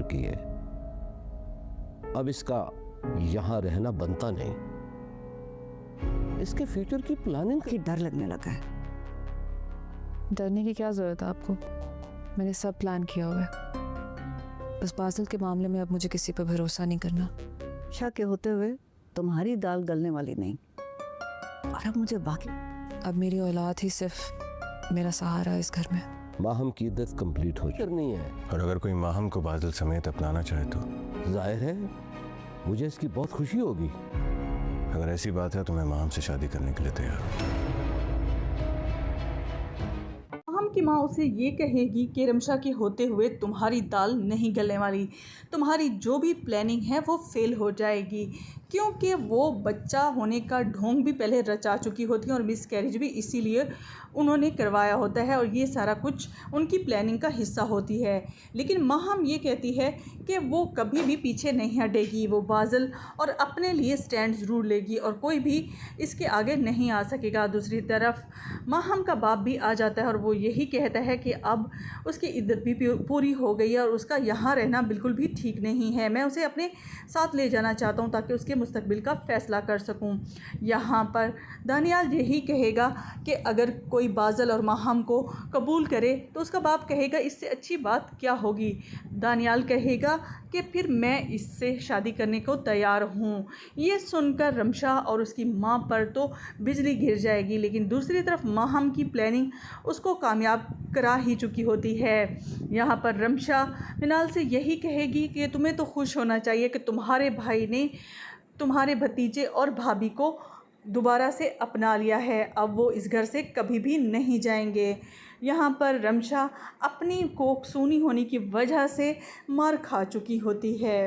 चुकी है, अब इसका यहां रहना बनता नहीं। इसके फ्यूचर की प्लानिंग कि डर लगने लगा है। डरने की क्या जरूरत है आपको? मैंने सब प्लान किया हुआ है। बस बादल के मामले में अब मुझे किसी पर भरोसा नहीं करना। शक के होते हुए तुम्हारी दाल गलने वाली नहीं। और अब मुझे बाकी अब मेरी औलाद ही सिर्फ मेरा सहारा है इस घर में। माहम की इद्दत कंप्लीट हो करनी है। और अगर कोई माहम को बादल समेत अपनाना चाहे तो जाहिर है मुझे इसकी बहुत खुशी होगी। अगर ऐसी बात है तो मैं माहम से शादी करने के लिए तैयार हूँ। माहम की माँ उसे ये कहेगी कि रमशा के होते हुए तुम्हारी दाल नहीं गलने वाली, तुम्हारी जो भी प्लानिंग है वो फेल हो जाएगी, क्योंकि वो बच्चा होने का ढोंग भी पहले रचा चुकी होती है और मिसकैरेज भी इसीलिए उन्होंने करवाया होता है और ये सारा कुछ उनकी प्लानिंग का हिस्सा होती है। लेकिन माहम ये कहती है कि वो कभी भी पीछे नहीं हटेगी, वो बादल और अपने लिए स्टैंड ज़रूर लेगी और कोई भी इसके आगे नहीं आ सकेगा। दूसरी तरफ माहम का बाप भी आ जाता है और वो यही कहता है कि अब उसकी इद्दत भी पूरी हो गई है और उसका यहाँ रहना बिल्कुल भी ठीक नहीं है। मैं उसे अपने साथ ले जाना चाहता हूँ ताकि उसके मुस्तकबिल का फ़ैसला कर सकूँ। यहाँ पर दानियाल यही कहेगा कि अगर कोई बादल और माहम को कबूल करे तो उसका बाप कहेगा इससे अच्छी बात क्या होगी। दानियाल कहेगा कि फिर मैं इससे शादी करने को तैयार हूँ। ये सुनकर रमशा और उसकी माँ पर तो बिजली गिर जाएगी, लेकिन दूसरी तरफ माहम की प्लानिंग उसको कामयाब करा ही चुकी होती है। यहाँ पर रमशा मिनाल से यही कहेगी कि तुम्हें तो खुश होना चाहिए कि तुम्हारे भाई ने तुम्हारे भतीजे और भाभी को दोबारा से अपना लिया है, अब वो इस घर से कभी भी नहीं जाएंगे। यहाँ पर रमशा अपनी कोख सूनी होने की वजह से मार खा चुकी होती है।